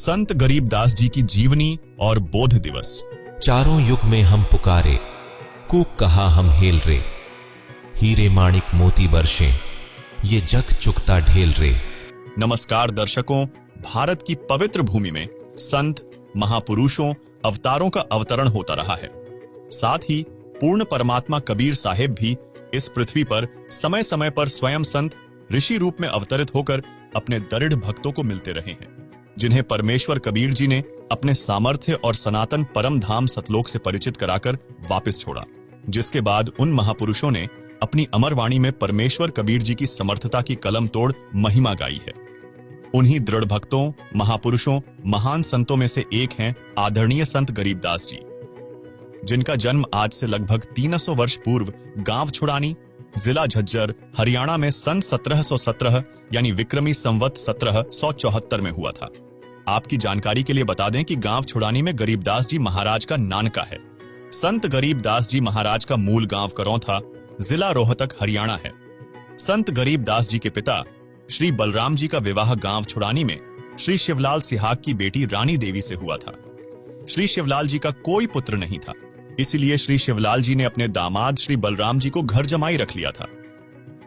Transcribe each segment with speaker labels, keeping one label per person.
Speaker 1: संत गरीबदास जी की जीवनी और बोध दिवस।
Speaker 2: चारों युग में हम पुकारे, कूक कहा हम हेल रे। हीरे माणिक मोती बरसे, ये जग चुकता ढेल रे।
Speaker 1: नमस्कार दर्शकों, भारत की पवित्र भूमि में संत, महापुरुषों, अवतारों का अवतरण होता रहा है। साथ ही पूर्ण परमात्मा कबीर साहेब भी इस पृथ्वी पर समय समय पर स्वयं संत ऋषि रूप में अवतरित होकर अपने दृढ़ भक्तों को मिलते रहे हैं, जिन्हें परमेश्वर कबीर जी ने अपने सामर्थ्य और सनातन परम धाम सतलोक से परिचित कराकर वापस छोड़ा, जिसके बाद उन महापुरुषों ने अपनी अमर वाणी में परमेश्वर कबीर जी की समर्थता की कलम तोड़ महिमा गाई है। उन्हीं दृढ़ भक्तों, महापुरुषों, महान संतों में से एक हैं आदरणीय संत गरीबदास जी, जिनका जन्म आज से लगभग 300 वर्ष पूर्व गांव छुड़ानी, जिला झज्जर, हरियाणा में सन 1717 यानी विक्रमी संवत 1774 में हुआ था। आपकी जानकारी के लिए बता दें कि गांव छुड़ानी में गरीबदास जी महाराज का नानका है। संत गरीबदास जी महाराज का मूल गांव करौथा, जिला रोहतक, हरियाणा है। संत गरीबदास जी के पिता श्री बलराम जी का विवाह गांव छुड़ानी में श्री शिवलाल सिहाग की बेटी रानी देवी से हुआ था। श्री शिवलाल जी का कोई पुत्र नहीं था, इसलिए श्री शिवलाल जी ने अपने दामाद श्री बलराम जी को घर जमाई रख लिया था।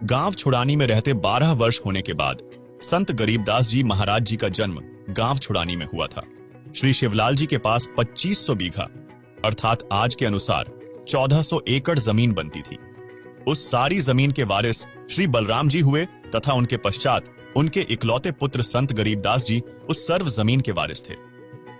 Speaker 1: गांव छुड़ानी में रहते 12 वर्ष होने के बाद संत गरीबदास जी महाराज जी का जन्म गांव छुड़ानी में हुआ था। श्री शिवलाल जी के पास 2500 बीघा अर्थात आज के अनुसार 1400 एकड़ जमीन बनती थी। उस सारी जमीन के वारिस श्री बलराम जी हुए तथा उनके पश्चात उनके इकलौते पुत्र संत गरीबदास जी उस सर्व जमीन के वारिस थे।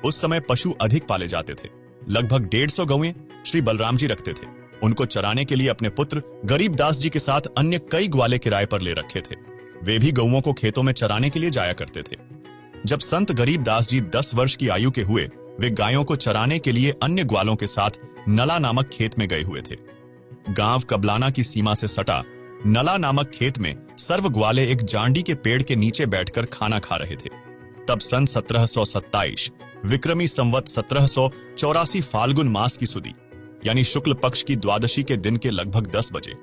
Speaker 1: उस समय पशु अधिक पाले जाते थे। लगभग 150 गौएं श्री बलराम जी रखते थे। उनको चराने के लिए अपने पुत्र गरीबदास जी के साथ अन्य कई ग्वाले किराए पर ले रखे थे। वे भी गौओं को खेतों में चराने के लिए जाया करते थे। जब संत गरीबदास जी 10 वर्ष की आयु के हुए, वे गायों को चराने के लिए अन्य ग्वालों के साथ नला नामक खेत में गए हुए थे। गांव कबलाना की सीमा से सटा नला नामक खेत में सर्व ग्वाले एक जांडी के पेड़ के नीचे बैठकर खाना खा रहे थे। तब सन 1727 विक्रमी संवत 1784 फाल्गुन मास की सुदी यानी शुक्ल पक्ष की द्वादशी के दिन के लगभग 10 बजे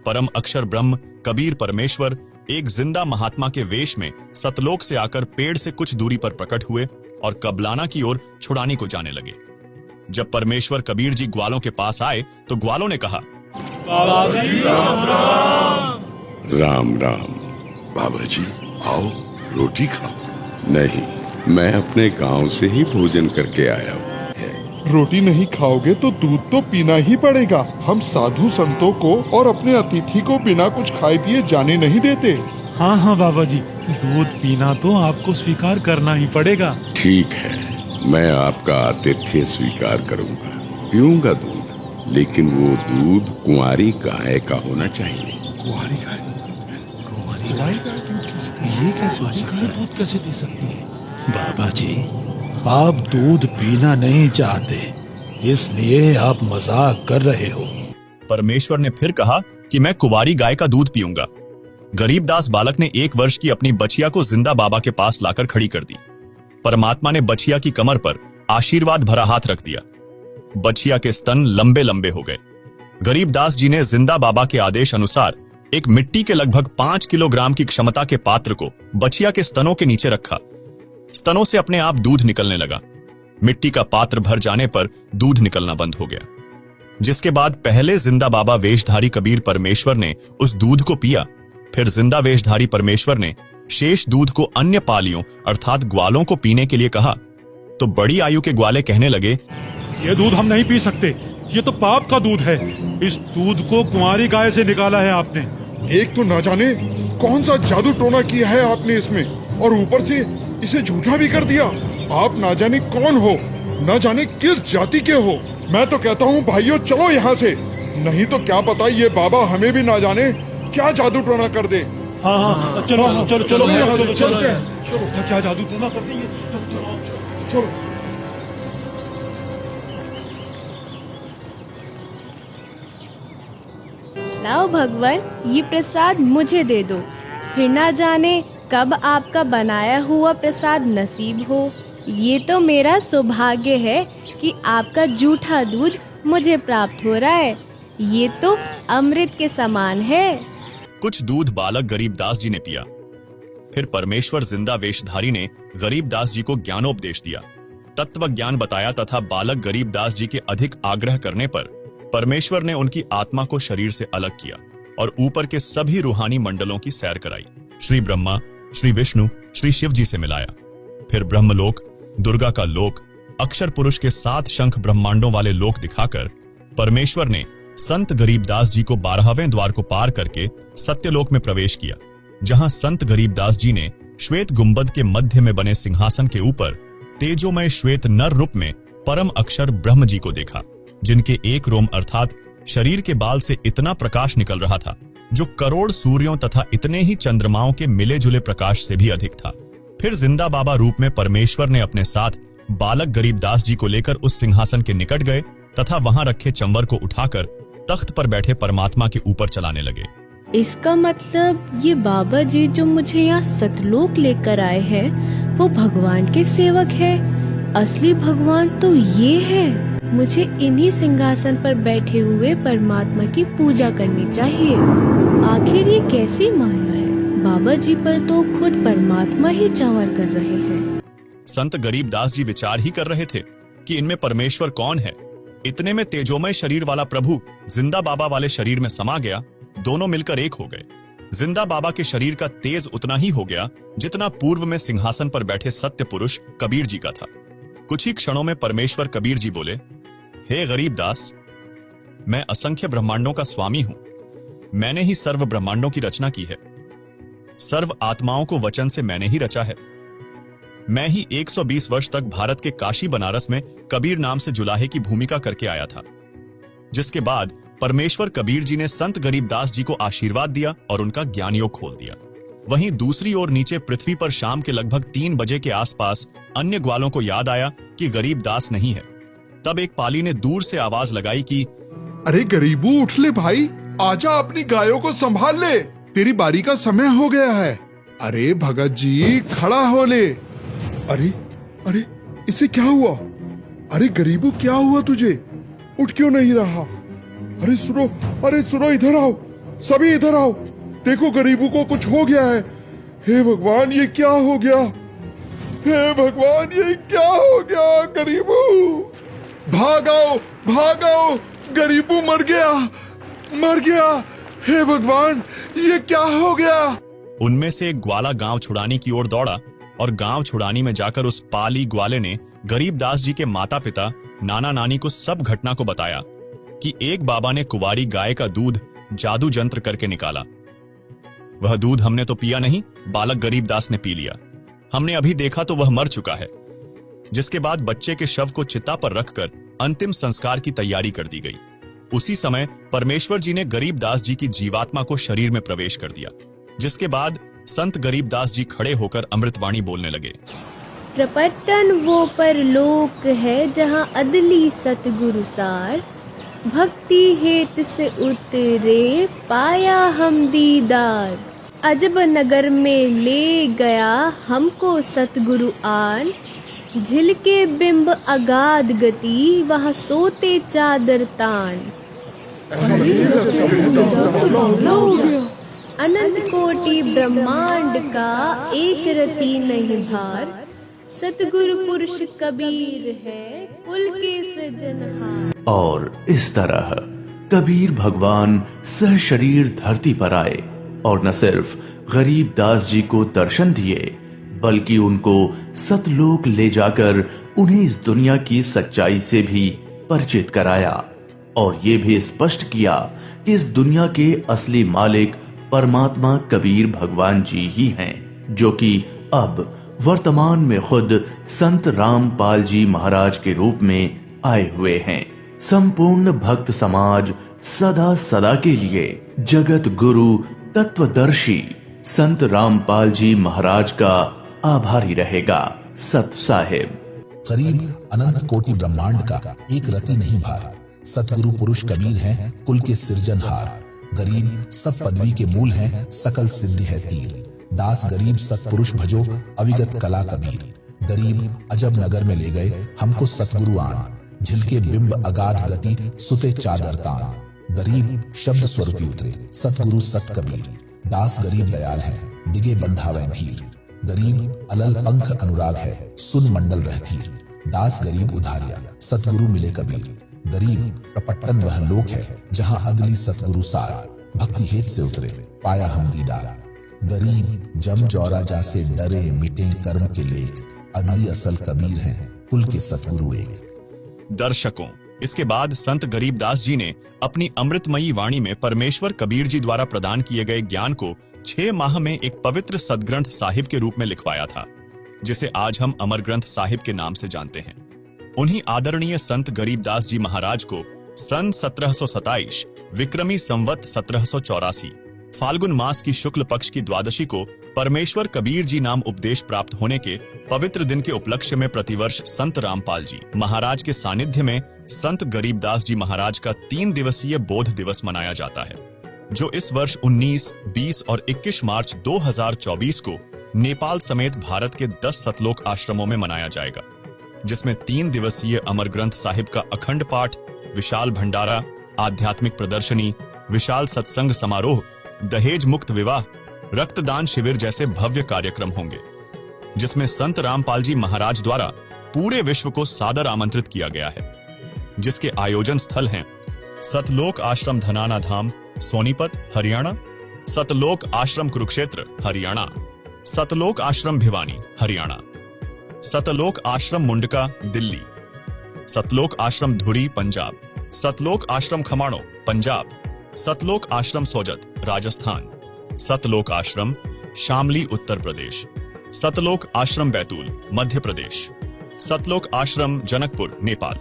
Speaker 1: परम अक्षर ब्रह्म कबीर परमेश्वर एक जिंदा महात्मा के वेश में सतलोक से आकर पेड़ से कुछ दूरी पर प्रकट हुए और कबलाना की ओर छुड़ानी को जाने लगे। जब परमेश्वर कबीर जी ग्वालों के पास आए तो ग्वालों ने कहा,
Speaker 3: बाबा जी राम राम।
Speaker 4: राम राम।
Speaker 3: बाबा जी आओ, रोटी खाओ।
Speaker 4: नहीं, मैं अपने गांव से ही भोजन करके आया हूँ।
Speaker 5: रोटी नहीं खाओगे तो दूध तो पीना ही पड़ेगा। हम साधु संतों को और अपने अतिथि को बिना कुछ खाए पिए जाने नहीं देते।
Speaker 6: हाँ हाँ बाबा जी, दूध पीना तो आपको स्वीकार करना ही पड़ेगा।
Speaker 4: ठीक है, मैं आपका आतिथ्य स्वीकार करूँगा, पीऊंगा दूध, लेकिन वो दूध कुंवारी गाय का होना चाहिए।
Speaker 3: कुंवारी गाय?
Speaker 6: कुंवारी गाय? ये कैसे हो सकता है? दूध कैसे दे सकती है?
Speaker 7: बाबा जी, आप दूध पीना नहीं चाहते, इसलिए आप मजाक कर रहे हो।
Speaker 1: परमेश्वर ने फिर कहा कि मैं कुंवारी गाय का दूध पीऊंगा। गरीबदास बालक ने 1 वर्ष की अपनी बछिया को जिंदा बाबा के पास लाकर खड़ी कर दी। परमात्मा ने बछिया की कमर पर आशीर्वाद भरा हाथ रख दिया। बछिया के स्तन लंबे लंबे हो गए। गरीबदास जी ने जिंदा बाबा के आदेश अनुसार एक मिट्टी के लगभग 5 किलोग्राम की क्षमता के पात्र को बछिया के स्तनों के नीचे रखा। स्तनों से अपने आप दूध निकलने लगा। मिट्टी का पात्र भर जाने पर दूध निकलना बंद हो गया, जिसके बाद पहले जिंदा बाबा वेशधारी कबीर परमेश्वर ने उस दूध को पिया। फिर जिंदा वेशधारी परमेश्वर ने शेष दूध को अन्य पालियों अर्थात ग्वालों को पीने के लिए कहा, तो बड़ी आयु के ग्वाले कहने लगे,
Speaker 6: ये दूध हम नहीं पी सकते, ये तो पाप का दूध है। इस दूध को कुंवारी गाय से निकाला है आपने।
Speaker 5: एक तो ना जाने कौन सा जादू टोना किया है आपने इसमें, और ऊपर से इसे झूठा भी कर दिया। आप ना जाने कौन हो, ना जाने किस जाति के हो। मैं तो कहता हूँ भाइयों, चलो यहाँ से, नहीं तो क्या पता ये बाबा हमें भी ना जाने क्या जादू टोना कर दे।
Speaker 6: हाँ हाँ, चलो चलो चलो
Speaker 5: चलते हैं।
Speaker 6: चलो, क्या जादू टोना कर देंगे? चलो चलो
Speaker 5: चलो।
Speaker 8: लाओ भगवान, ये प्रसाद मुझे दे दो, फिर ना जाने कब आपका बनाया हुआ प्रसाद नसीब हो। ये तो मेरा सौभाग्य है कि आपका जूठा दूध मुझे प्राप्त हो रहा है। ये तो अमृत के समान है।
Speaker 1: कुछ दूध बालक गरीबदास जी ने पिया। फिर परमेश्वर जिंदा वेशधारी ने गरीबदास जी को ज्ञानोपदेश दिया, तत्व ज्ञान बताया तथा बालक गरीबदास जी के अधिक आग्रह करने पर परमेश्वर ने उनकी आत्मा को शरीर से अलग किया और ऊपर के सभी रूहानी मंडलों की सैर कराई। श्री ब्रह्मा, श्री विष्णु, श्री शिव जी से मिलाया। फिर ब्रह्मलोक, दुर्गा का लोक, अक्षर पुरुष के 7 शंख ब्रह्मांडों वाले लोक दिखाकर परमेश्वर ने संत गरीबदास जी को 12वें द्वार को पार करके सत्यलोक में प्रवेश किया, जहां संत गरीबदास जी ने श्वेत गुंबद के मध्य में बने सिंहासन के ऊपर तेजोमय श्वेत नर रूप में परम अक्षर ब्रह्म जी को देखा, जिनके एक रोम अर्थात शरीर के बाल से इतना प्रकाश निकल रहा था जो करोड़ सूर्यों तथा इतने ही चंद्रमाओं के मिले जुले प्रकाश से भी अधिक था। फिर जिंदा बाबा रूप में परमेश्वर ने अपने साथ बालक गरीबदास जी को लेकर उस सिंहासन के निकट गए तथा वहां रखे चंवर को उठाकर तख्त पर बैठे परमात्मा के ऊपर चलाने लगे।
Speaker 8: इसका मतलब ये बाबा जी जो मुझे यहाँ सतलोक लेकर आए हैं वो भगवान के सेवक है। असली भगवान तो ये है। मुझे इन्हीं सिंहासन पर बैठे हुए परमात्मा की पूजा करनी चाहिए। आखिर ये कैसी माया है? बाबा जी पर तो खुद परमात्मा ही चावर कर रहे हैं।
Speaker 1: संत गरीबदास जी विचार ही कर रहे थे कि इनमें परमेश्वर कौन है। इतने में तेजोमय शरीर वाला प्रभु जिंदा बाबा वाले शरीर में समा गया। दोनों मिलकर एक हो गए। जिंदा बाबा के शरीर का तेज उतना ही हो गया जितना पूर्व में सिंहासन पर बैठे सत्य पुरुष कबीर जी का था। कुछ ही क्षणों में परमेश्वर कबीर जी बोले, हे गरीबदास, मैं असंख्य ब्रह्मांडों का स्वामी हूं। मैंने ही सर्व ब्रह्मांडों की रचना की है। सर्व आत्माओं को वचन से मैंने ही रचा है। मैं ही 120 वर्ष तक भारत के काशी बनारस में कबीर नाम से जुलाहे की भूमिका करके आया था। जिसके बाद परमेश्वर कबीर जी ने संत गरीबदास जी को आशीर्वाद दिया और उनका ज्ञान योग खोल दिया। वहीं दूसरी ओर नीचे पृथ्वी पर शाम के लगभग 3 बजे के आसपास अन्य ग्वालों को याद आया कि गरीबदास नहीं है। तब एक पाली ने दूर से आवाज लगाई कि
Speaker 5: अरे गरीबू, उठ ले भाई, आजा, अपनी गायों को संभाल ले, तेरी बारी का समय हो गया है। अरे भगत जी, खड़ा हो ले। अरे अरे, इसे क्या हुआ? अरे गरीबू, क्या हुआ तुझे? उठ क्यों नहीं रहा? अरे सुनो, इधर आओ, सभी इधर आओ। देखो, गरीबू को कुछ हो गया है। हे भगवान, ये क्या हो गया? हे भगवान, ये क्या हो गया? गरीबू, भागाओ, गरीबू मर गया। हे भगवान, ये क्या हो गया?
Speaker 1: उनमें से एक ग्वाला गांव छुड़ाने की ओर दौड़ा और गांव छुड़ानी में जाकर उस पाली ग्वाले ने गरीबदास जी के माता पिता, नाना नानी को सब घटना को बताया कि एक बाबा ने कुंवारी गाय का दूध जादू जंत्र करके निकाला। वह दूध हमने तो पिया नहीं, बालक गरीबदास ने पी लिया। हमने अभी देखा तो वह मर चुका है। जिसके बाद बच्चे के शव को चिता पर रखकर अंतिम संस्कार की तैयारी कर दी गई। उसी समय परमेश्वर जी ने गरीबदास जी की जीवात्मा को शरीर में प्रवेश कर दिया। जिसके बाद संत गरीबदास जी खड़े होकर अमृतवाणी बोलने लगे।
Speaker 8: प्रपतन वो परलोक है जहाँ अदली सतगुरु सार, भक्ति हेत से उतरे पाया हम दीदार। अजब नगर में ले गया हमको सतगुरु आन, झिलके बिंब अगाध गति वहाँ सोते चादर तान। अनंत कोटि ब्रह्मांड का एक रति नहीं भार, सतगुरु पुरुष कबीर है कुल के सृजनहार।
Speaker 9: और इस तरह कबीर भगवान सहशरीर धरती पर आए और न सिर्फ गरीबदास जी को दर्शन दिए बल्कि उनको सतलोक ले जाकर उन्हें इस दुनिया की सच्चाई से भी परिचित कराया और ये भी स्पष्ट किया कि इस दुनिया के असली मालिक परमात्मा कबीर भगवान जी ही हैं, जो कि अब वर्तमान में खुद संत रामपाल जी महाराज के रूप में आए हुए हैं। संपूर्ण भक्त समाज सदा सदा के लिए जगत गुरु तत्वदर्शी संत रामपाल जी महाराज का आभारी रहेगा। सत साहिब।
Speaker 10: करीब अनंत कोटि ब्रह्मांड का एक रति नहीं भार, सतगुरु पुरुष कबीर हैं कुल के सिरजनहार। गरीब सब पदवी के मूल हैं, सकल सिद्धि है तीर। दास गरीब सतपुरुष भजो अविगत कला कबीर। गरीब अजब नगर में ले गए हमको सतगुरु आन, झिलके बिंब अगाध गति सुते चादर तान। गरीब शब्द स्वरूपी उतरे सतगुरु सत कबीर। दास गरीब दयाल हैं, डिगे बंधावे धीर। गरीब अलल पंख अनुराग है, सुन मंडल रहतीर। दास गरीब उधारिया, सतगुरु मिले कबीर। गरीब प्रपट्टन वह लोक है, जहां अदली सतगुरु सार। भक्ति हेत से उतरे, पाया हम दीदार। गरीब जम जौरा जासे डरे, मिटे कर्म के लेख। अदली असल कबीर हैं, कुल के सतगुरु एक।
Speaker 1: दर्शकों, इसके बाद संत गरीबदास जी ने अपनी अमृतमयी वाणी में परमेश्वर कबीर जी द्वारा प्रदान किए गए ज्ञान को 6 माह में एक पवित्र सदग्रंथ साहिब के रूप में लिखवाया था, जिसे आज हम अमर ग्रंथ साहिब के नाम से जानते हैं। उन्हीं आदरणीय संत गरीबदास जी महाराज को सन 1727 विक्रमी संवत 1784 फाल्गुन मास की शुक्ल पक्ष की द्वादशी को परमेश्वर कबीर जी नाम उपदेश प्राप्त होने के पवित्र दिन के उपलक्ष्य में प्रतिवर्ष संत रामपाल जी महाराज के सानिध्य में संत गरीबदास जी महाराज का 3 दिवसीय बोध दिवस मनाया जाता है, जो इस वर्ष 19, 20 और 21 मार्च 2024 को नेपाल समेत भारत के 10 सतलोक आश्रमों में मनाया जाएगा, जिसमें 3 दिवसीय अमर ग्रंथ साहिब का अखंड पाठ, विशाल भंडारा, आध्यात्मिक प्रदर्शनी, विशाल सत्संग समारोह, दहेज मुक्त विवाह, रक्तदान शिविर जैसे भव्य कार्यक्रम होंगे, जिसमें संत रामपाल जी महाराज द्वारा पूरे विश्व को सादर आमंत्रित किया गया है, जिसके आयोजन स्थल हैं सतलोक आश्रम धनाना धाम, सोनीपत, हरियाणा, सतलोक आश्रम कुरुक्षेत्र, हरियाणा, सतलोक आश्रम भिवानी, हरियाणा, सतलोक आश्रम मुंडका, दिल्ली, सतलोक आश्रम धुरी, पंजाब, सतलोक आश्रम खमाणो, पंजाब, सतलोक आश्रम सोजत, राजस्थान, सतलोक आश्रम शामली, उत्तर प्रदेश, सतलोक आश्रम बैतूल, मध्य प्रदेश, सतलोक आश्रम जनकपुर, नेपाल।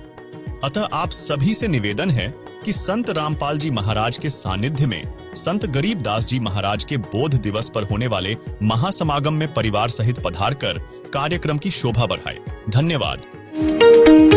Speaker 1: अतः आप सभी से निवेदन है कि संत रामपाल जी महाराज के सानिध्य में संत गरीबदास जी महाराज के बोध दिवस पर होने वाले महासमागम में परिवार सहित पधार कर कार्यक्रम की शोभा बढ़ाए। धन्यवाद।